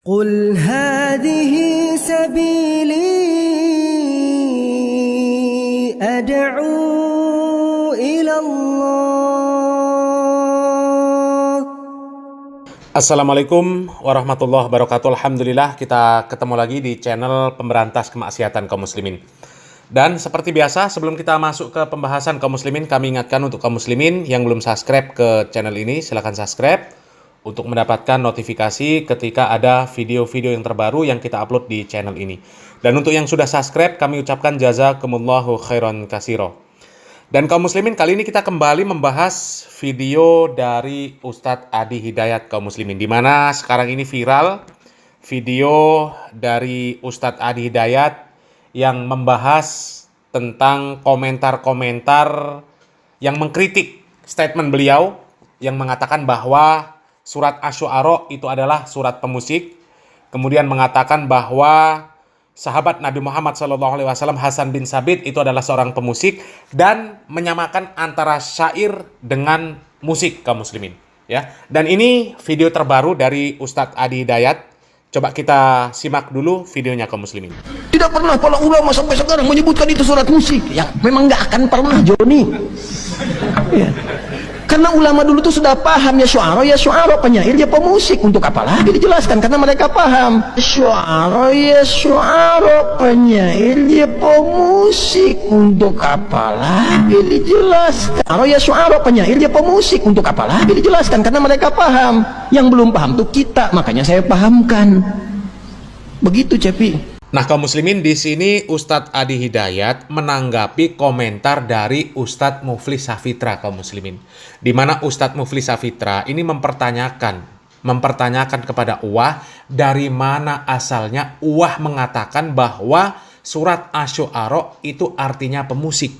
قل هذه سبيلي أدعو إلى الله. Assalamualaikum warahmatullahi wabarakatuh. Alhamdulillah kita ketemu lagi di channel pemberantas kemaksiatan kaum muslimin. Dan seperti biasa sebelum kita masuk ke pembahasan kaum muslimin, kami ingatkan untuk kaum muslimin yang belum subscribe ke channel ini, silahkan subscribe untuk mendapatkan notifikasi ketika ada video-video yang terbaru yang kita upload di channel ini. Dan untuk yang sudah subscribe, kami ucapkan jazakumullahu khairan katsira. Dan kaum muslimin, kali ini kita kembali membahas video dari Ustadz Adi Hidayat kaum muslimin, di mana sekarang ini viral video dari Ustadz Adi Hidayat yang membahas tentang komentar-komentar yang mengkritik statement beliau yang mengatakan bahwa surat Asy-Syu'ara itu adalah surat pemusik, kemudian mengatakan bahwa sahabat Nabi Muhammad SAW Hasan bin Sabit itu adalah seorang pemusik, dan menyamakan antara syair dengan musik kaum muslimin, ya. Dan ini video terbaru dari Ustadz Adi Hidayat. Coba kita simak dulu videonya kaum muslimin. Tidak pernah para ulama sampai sekarang menyebutkan itu surat musik. Ya, memang nggak akan pernah, Joni. Ya. Karena ulama dulu tuh sudah paham ya syu'ara penyair ya pemusik. Untuk apa lagi dijelaskan? Karena mereka paham syu'ara penyair ya pemusik. Untuk apa lagi dijelaskan? Syu'ara penyair ya pemusik. Untuk apa lagi dijelaskan? Karena mereka paham. Yang belum paham tuh kita. Makanya saya pahamkan. Begitu, Cepi. Nah, kaum muslimin, di sini Ustadz Adi Hidayat menanggapi komentar dari Ustadz Muflis Safitra kaum muslimin. Di mana Ustadz Muflis Safitra ini mempertanyakan kepada Uwah dari mana asalnya Uwah mengatakan bahwa surat Asy-Syu'ara itu artinya pemusik.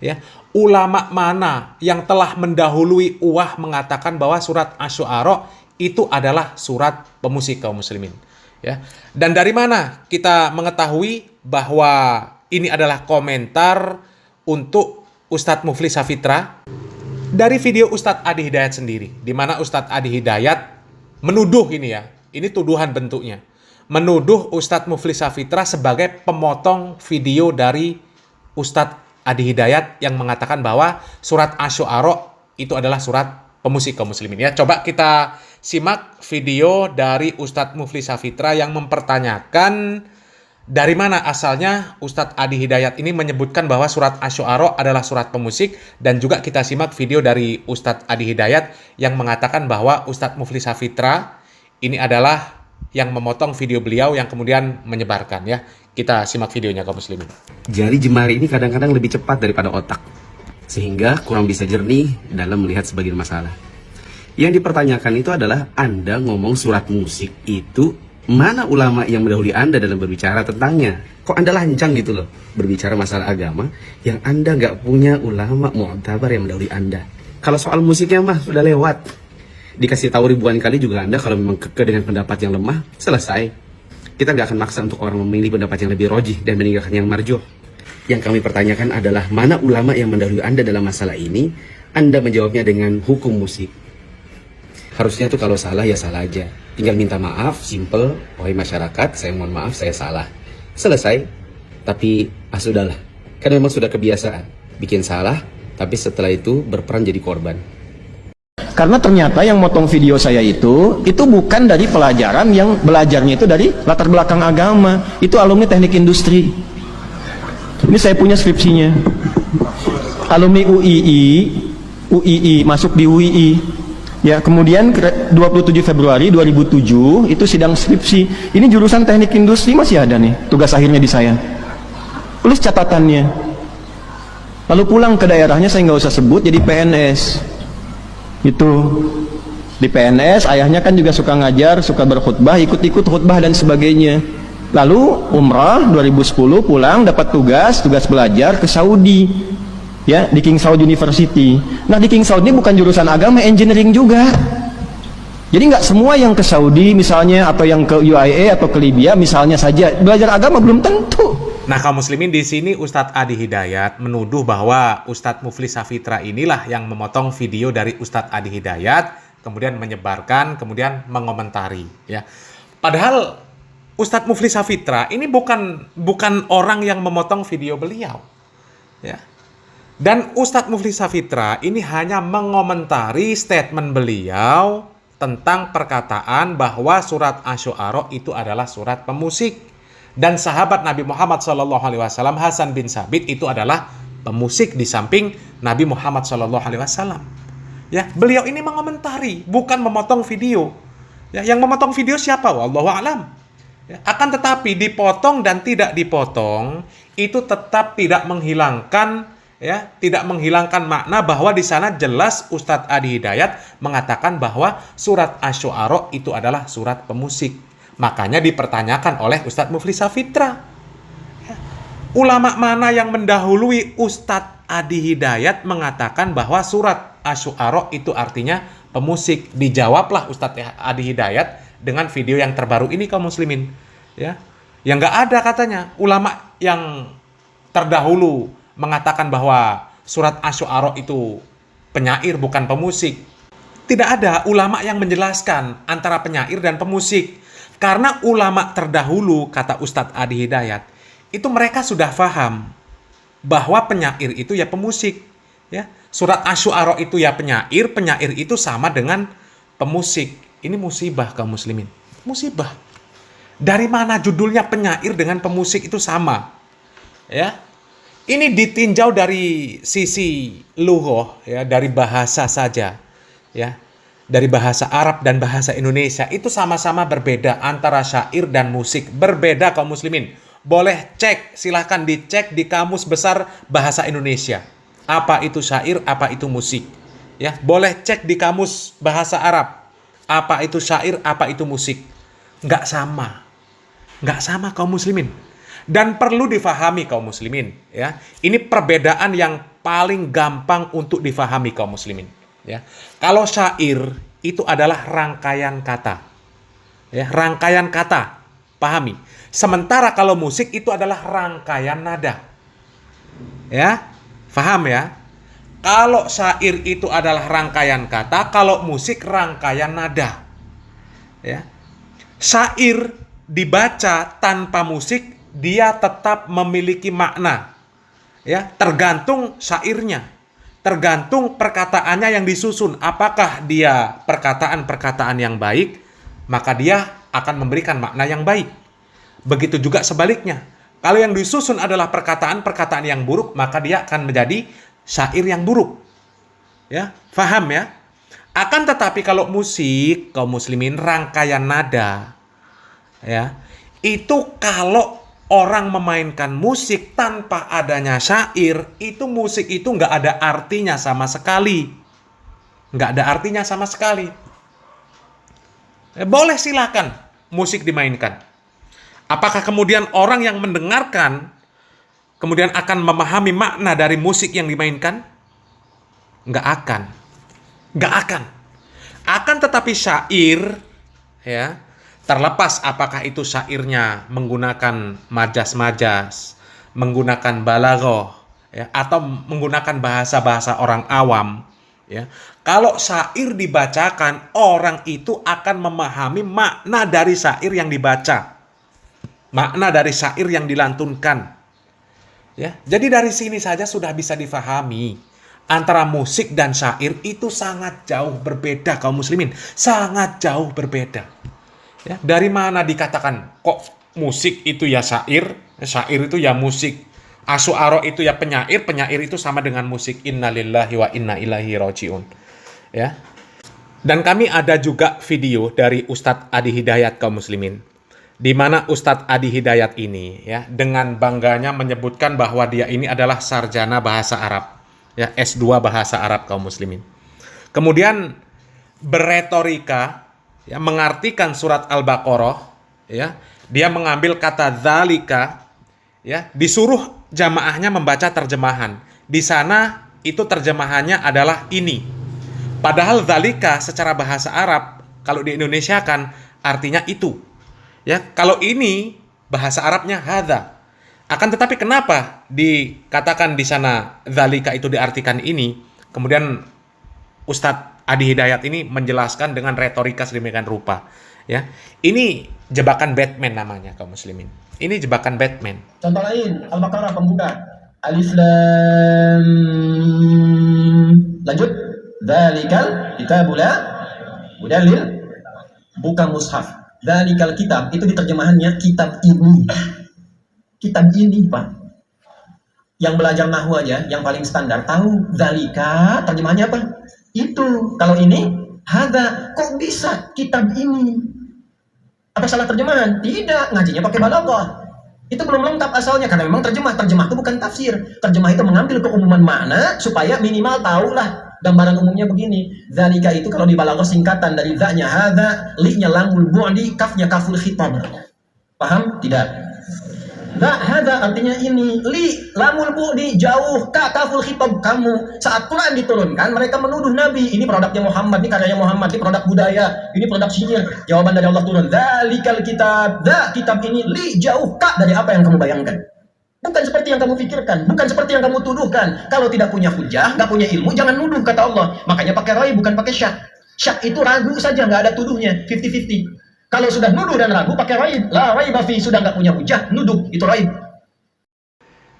Ya, ulama mana yang telah mendahului Uwah mengatakan bahwa surat Asy-Syu'ara itu adalah surat pemusik kaum muslimin. Ya. Dan dari mana kita mengetahui bahwa ini adalah komentar untuk Ustadz Muflis Safitra? Dari video Ustadz Adi Hidayat sendiri, di mana Ustadz Adi Hidayat menuduh ini tuduhan bentuknya, menuduh Ustadz Muflis Safitra sebagai pemotong video dari Ustadz Adi Hidayat yang mengatakan bahwa surat Asy-Syu'ara itu adalah surat pemusik kaum muslimin. Ya, coba kita simak video dari Ustadz Muflis Safitra yang mempertanyakan dari mana asalnya Ustadz Adi Hidayat ini menyebutkan bahwa surat Asy-Syu'ara adalah surat pemusik, dan juga kita simak video dari Ustadz Adi Hidayat yang mengatakan bahwa Ustadz Muflis Safitra ini adalah yang memotong video beliau yang kemudian menyebarkan. Ya, kita simak videonya kaum muslimin. Jari jemari ini kadang-kadang lebih cepat daripada otak, sehingga kurang bisa jernih dalam melihat sebagian masalah. Yang dipertanyakan itu adalah Anda ngomong surat musik itu, mana ulama yang mendahului Anda dalam berbicara tentangnya? Kok Anda lancang gitu loh berbicara masalah agama yang Anda nggak punya ulama mu'tabar yang mendahului Anda. Kalau soal musiknya mah sudah lewat, dikasih tahu ribuan kali juga Anda kalau memang kekeh dengan pendapat yang lemah, selesai. Kita nggak akan maksa untuk orang memilih pendapat yang lebih rojih dan meninggalkan yang marjuh. Yang kami pertanyakan adalah mana ulama yang mendahului Anda dalam masalah ini. Anda menjawabnya dengan hukum musik. Harusnya tuh kalau salah ya salah aja, tinggal minta maaf, simple. Wahai masyarakat, saya mohon maaf, saya salah, selesai. Tapi sudahlah, kan memang sudah kebiasaan bikin salah, tapi setelah itu berperan jadi korban. Karena ternyata yang motong video saya itu bukan dari pelajaran yang belajarnya itu dari latar belakang agama. Itu alumni teknik industri. Ini saya punya skripsinya. Alumni UII masuk di UII. Ya, kemudian 27 Februari 2007 itu sidang skripsi. Ini jurusan teknik industri masih ada nih, tugas akhirnya di saya. Tulis catatannya. Lalu pulang ke daerahnya, saya nggak usah sebut, jadi PNS. Itu di PNS, ayahnya kan juga suka ngajar, suka berkhutbah, ikut-ikut khutbah dan sebagainya. Lalu umrah 2010 pulang dapat tugas belajar ke Saudi. Ya, di King Saud University. Nah, di King Saud ini bukan jurusan agama, engineering juga. Jadi nggak semua yang ke Saudi misalnya, atau yang ke UIA atau ke Libya misalnya saja belajar agama, belum tentu. Nah, kaum muslimin, di sini Ustadz Adi Hidayat menuduh bahwa Ustadz Muflis Safitra inilah yang memotong video dari Ustadz Adi Hidayat, kemudian menyebarkan, kemudian mengomentari. Ya, Padahal Ustadz Mufli Safitra ini bukan orang yang memotong video beliau, ya. Dan Ustadz Mufli Safitra ini hanya mengomentari statement beliau tentang perkataan bahwa surat Asy-Syu'ara itu adalah surat pemusik, dan sahabat Nabi Muhammad SAW Hasan bin Sabit itu adalah pemusik di samping Nabi Muhammad SAW. Ya, beliau ini mengomentari, bukan memotong video. Ya, yang memotong video siapa? Wallahu a'lam. Ya, akan tetapi dipotong dan tidak dipotong itu tetap tidak menghilangkan makna bahwa di sana jelas Ustadz Adi Hidayat mengatakan bahwa surat Asy-Syu'ara itu adalah surat pemusik. Makanya dipertanyakan oleh Ustadz Mufli Safitra. Ya, ulama mana yang mendahului Ustadz Adi Hidayat mengatakan bahwa surat Asy-Syu'ara itu artinya pemusik? Dijawablah Ustadz Adi Hidayat dengan video yang terbaru ini, kaum muslimin, ya, yang nggak ada katanya ulama yang terdahulu mengatakan bahwa surat Asy-Syu'ara itu penyair bukan pemusik. Tidak ada ulama yang menjelaskan antara penyair dan pemusik, karena ulama terdahulu, kata Ustadz Adi Hidayat, itu mereka sudah paham bahwa penyair itu ya pemusik, ya. Surat Asy-Syu'ara itu ya penyair itu sama dengan pemusik. Ini musibah, kaum muslimin. Musibah. Dari mana judulnya penyair dengan pemusik itu sama? Ya. Ini ditinjau dari sisi lughah, ya, dari bahasa saja. Ya. Dari bahasa Arab dan bahasa Indonesia itu sama-sama berbeda antara syair dan musik. Berbeda, kaum muslimin. Boleh cek, silahkan dicek di Kamus Besar Bahasa Indonesia. Apa itu syair, apa itu musik. Ya, boleh cek di Kamus Bahasa Arab. Apa itu syair, apa itu musik. Nggak sama. Nggak sama, kaum muslimin. Dan perlu difahami, kaum muslimin. Ya, ini perbedaan yang paling gampang untuk difahami, kaum muslimin. Ya, kalau syair itu adalah rangkaian kata. Ya, rangkaian kata. Pahami. Sementara kalau musik itu adalah rangkaian nada. Ya, paham ya? Kalau syair itu adalah rangkaian kata, kalau musik rangkaian nada. Ya. Syair dibaca tanpa musik, dia tetap memiliki makna. Ya, tergantung syairnya. Tergantung perkataannya yang disusun. Apakah dia perkataan-perkataan yang baik, maka dia akan memberikan makna yang baik. Begitu juga sebaliknya. Kalau yang disusun adalah perkataan-perkataan yang buruk, maka dia akan menjadi syair yang buruk. Ya, paham ya? Akan tetapi kalau musik, kaum muslimin, rangkaian nada, ya, itu kalau orang memainkan musik tanpa adanya syair, itu musik itu nggak ada artinya sama sekali. Nggak ada artinya sama sekali. Boleh silakan musik dimainkan. Apakah kemudian orang yang mendengarkan kemudian akan memahami makna dari musik yang dimainkan? Nggak akan. Nggak akan. Akan tetapi syair, ya, terlepas apakah itu syairnya menggunakan majas-majas, menggunakan balaghah, ya, atau menggunakan bahasa-bahasa orang awam, ya. Kalau syair dibacakan, orang itu akan memahami makna dari syair yang dibaca. Makna dari syair yang dilantunkan. Ya, jadi dari sini saja sudah bisa difahami antara musik dan syair itu sangat jauh berbeda, kaum muslimin. Sangat jauh berbeda. Ya, dari mana dikatakan kok musik itu ya syair itu ya musik. Asy-Syu'ara itu ya penyair itu sama dengan musik. Innalillahi wa inna ilaihi raji'un. Ya. Dan kami ada juga video dari Ustadz Adi Hidayat, kaum muslimin, di mana Ustadz Adi Hidayat ini, ya, dengan bangganya menyebutkan bahwa dia ini adalah sarjana bahasa Arab, ya, S2 bahasa Arab, kaum muslimin. Kemudian berretorika, ya, mengartikan surat Al-Baqarah, ya, dia mengambil kata dzalika, ya, disuruh jamaahnya membaca terjemahan. Di sana itu terjemahannya adalah ini. Padahal dzalika secara bahasa Arab kalau di Indonesia kan artinya itu. Ya, kalau ini bahasa Arabnya hadza. Akan tetapi kenapa dikatakan di sana dzalika itu diartikan ini? Kemudian Ustadz Adi Hidayat ini menjelaskan dengan retorika sedemikian rupa. Ya, ini Jebakan Batman namanya kaum muslimin. Ini jebakan Batman. Contoh lain, Al-Baqarah pembuka. Alif Lam. Lanjut. Dzalikal kitabul la hudalil, bukan mushaf. Dzalikal kitab itu diterjemahannya kitab ini. Kitab ini, Pak. Yang belajar nahwu aja, yang paling standar tahu dzalika terjemahannya apa? Itu. Kalau ini hadza, kok bisa kitab ini? Apa salah terjemahan? Tidak, ngajinya pakai balaghah. Itu belum lengkap asalnya karena memang terjemah itu bukan tafsir. Terjemah itu mengambil keumuman makna supaya minimal tahulah gambaran umumnya begini. Dzalika itu kalau di balaghah singkatan dari za-nya hadza, li-nya lamul bu'di, kafnya kaful khitab. Paham? Tidak. Hadza artinya ini, li lamul bu'di jauh, ka kaful khitab kamu. Saat Quran diturunkan mereka menuduh Nabi, ini produknya Muhammad, ini karyanya Muhammad, ini produk budaya, ini produk sihir. Jawaban dari Allah turun, dzalikal kitab, kitab ini li jauh, ka dari apa yang kamu bayangkan. Bukan seperti yang kamu pikirkan, bukan seperti yang kamu tuduhkan. Kalau tidak punya hujah, nggak punya ilmu, jangan nuduh kata Allah. Makanya pakai rai bukan pakai syak. Syak itu ragu saja, nggak ada tuduhnya, 50-50. Kalau sudah nuduh dan ragu pakai raib, la raiba fi, sudah nggak punya hujah, nuduh, itu raib.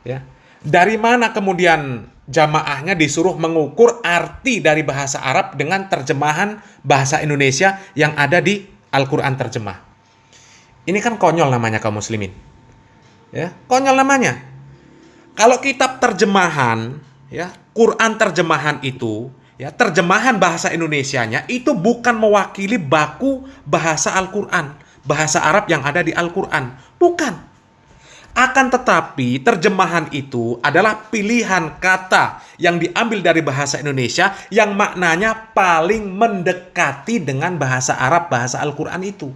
Ya. Dari mana kemudian jamaahnya disuruh mengukur arti dari bahasa Arab dengan terjemahan bahasa Indonesia yang ada di Al-Quran terjemah? Ini kan konyol namanya kaum muslimin. Ya, konyol namanya. Kalau kitab terjemahan, ya, Quran terjemahan itu, ya, terjemahan bahasa Indonesianya itu bukan mewakili baku bahasa Al-Quran, bahasa Arab yang ada di Al-Quran. Bukan. Akan tetapi terjemahan itu adalah pilihan kata yang diambil dari bahasa Indonesia yang maknanya paling mendekati dengan bahasa Arab, bahasa Al-Quran itu.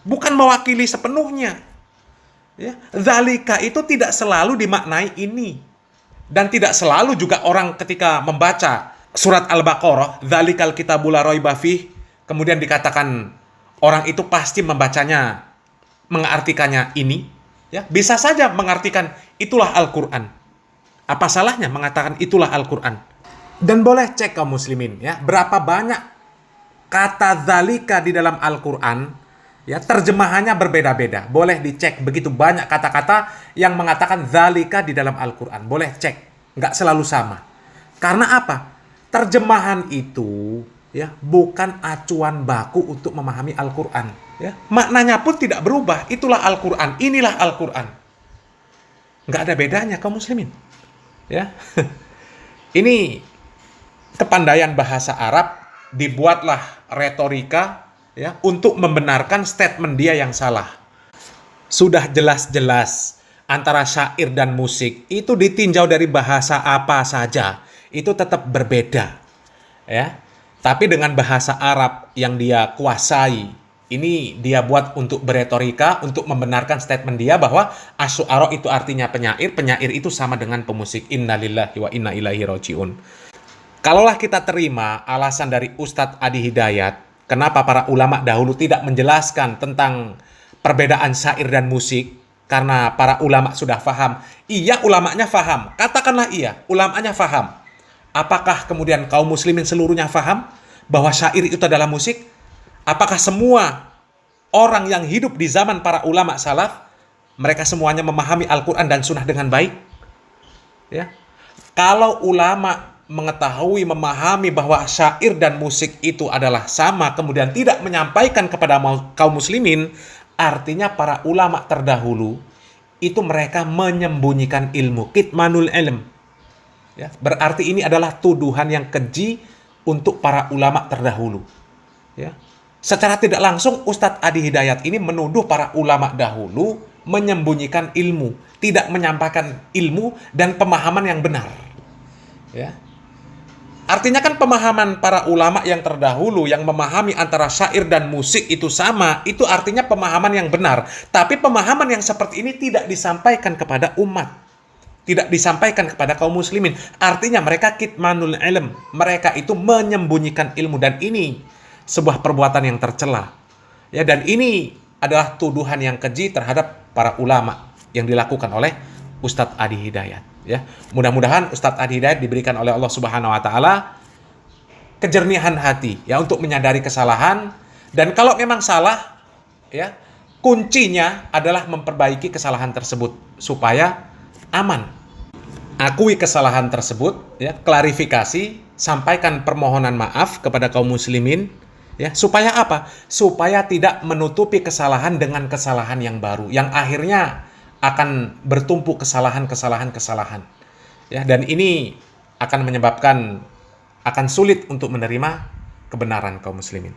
Bukan mewakili sepenuhnya. Ya, dzalika itu tidak selalu dimaknai ini. Dan tidak selalu juga orang ketika membaca surat Al-Baqarah, dzalikal kitabul la raiba fih, kemudian dikatakan orang itu pasti membacanya, mengartikannya ini, ya, bisa saja mengartikan itulah Al-Qur'an. Apa salahnya mengatakan itulah Al-Qur'an? Dan boleh cek kaum muslimin, ya, berapa banyak kata dzalika di dalam Al-Qur'an, ya, terjemahannya berbeda-beda. Boleh dicek, begitu banyak kata-kata yang mengatakan dzalika di dalam Al-Qur'an. Boleh cek, nggak selalu sama. Karena apa? Terjemahan itu, ya, bukan acuan baku untuk memahami Al-Quran. Ya. Maknanya pun tidak berubah. Itulah Al-Quran. Inilah Al-Quran. Nggak ada bedanya kaum muslimin. Ya. Ini kepandaian bahasa Arab, dibuatlah retorika, ya, untuk membenarkan statement dia yang salah. Sudah jelas-jelas antara syair dan musik itu ditinjau dari bahasa apa saja, itu tetap berbeda, ya. Tapi dengan bahasa Arab yang dia kuasai, ini dia buat untuk beretorika, untuk membenarkan statement dia bahwa asy'ara itu artinya penyair, penyair itu sama dengan pemusik. Innalillahi wa inna ilaihi rajiun. Kalaulah kita terima alasan dari Ustadz Adi Hidayat, kenapa para ulama dahulu tidak menjelaskan tentang perbedaan syair dan musik, karena para ulama sudah faham. Iya, ulamanya faham. Katakanlah iya, ulamanya faham. Apakah kemudian kaum muslimin seluruhnya faham bahwa syair itu adalah musik? Apakah semua orang yang hidup di zaman para ulama salaf, mereka semuanya memahami Al-Quran dan Sunnah dengan baik? Ya. Kalau ulama mengetahui, memahami bahwa syair dan musik itu adalah sama, kemudian tidak menyampaikan kepada kaum muslimin, artinya para ulama terdahulu itu mereka menyembunyikan ilmu, kitmanul ilm. Ya, berarti ini adalah tuduhan yang keji untuk para ulama terdahulu. Ya. Secara tidak langsung Ustadz Adi Hidayat ini menuduh para ulama dahulu menyembunyikan ilmu, tidak menyampaikan ilmu dan pemahaman yang benar. Ya. Artinya kan pemahaman para ulama yang terdahulu yang memahami antara syair dan musik itu sama, itu artinya pemahaman yang benar. Tapi pemahaman yang seperti ini tidak disampaikan kepada umat. Tidak disampaikan kepada kaum muslimin. Artinya mereka kitmanul ilm. Mereka itu menyembunyikan ilmu. Dan ini sebuah perbuatan yang tercela. Ya, dan ini adalah tuduhan yang keji terhadap para ulama yang dilakukan oleh Ustadz Adi Hidayat. Ya, mudah-mudahan Ustadz Adi Hidayat diberikan oleh Allah Subhanahu wa taala kejernihan hati ya untuk menyadari kesalahan, dan kalau memang salah ya Kuncinya adalah memperbaiki kesalahan tersebut supaya aman. Akui kesalahan tersebut, ya, klarifikasi, sampaikan permohonan maaf kepada kaum muslimin, ya, supaya apa? Supaya tidak menutupi kesalahan dengan kesalahan yang baru, yang akhirnya akan bertumpu kesalahan. Ya, dan ini akan menyebabkan akan sulit untuk menerima kebenaran kaum muslimin.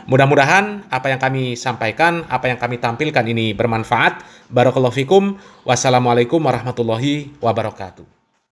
Mudah-mudahan apa yang kami sampaikan, apa yang kami tampilkan ini bermanfaat. Barakallahu fikum. Wassalamualaikum warahmatullahi wabarakatuh.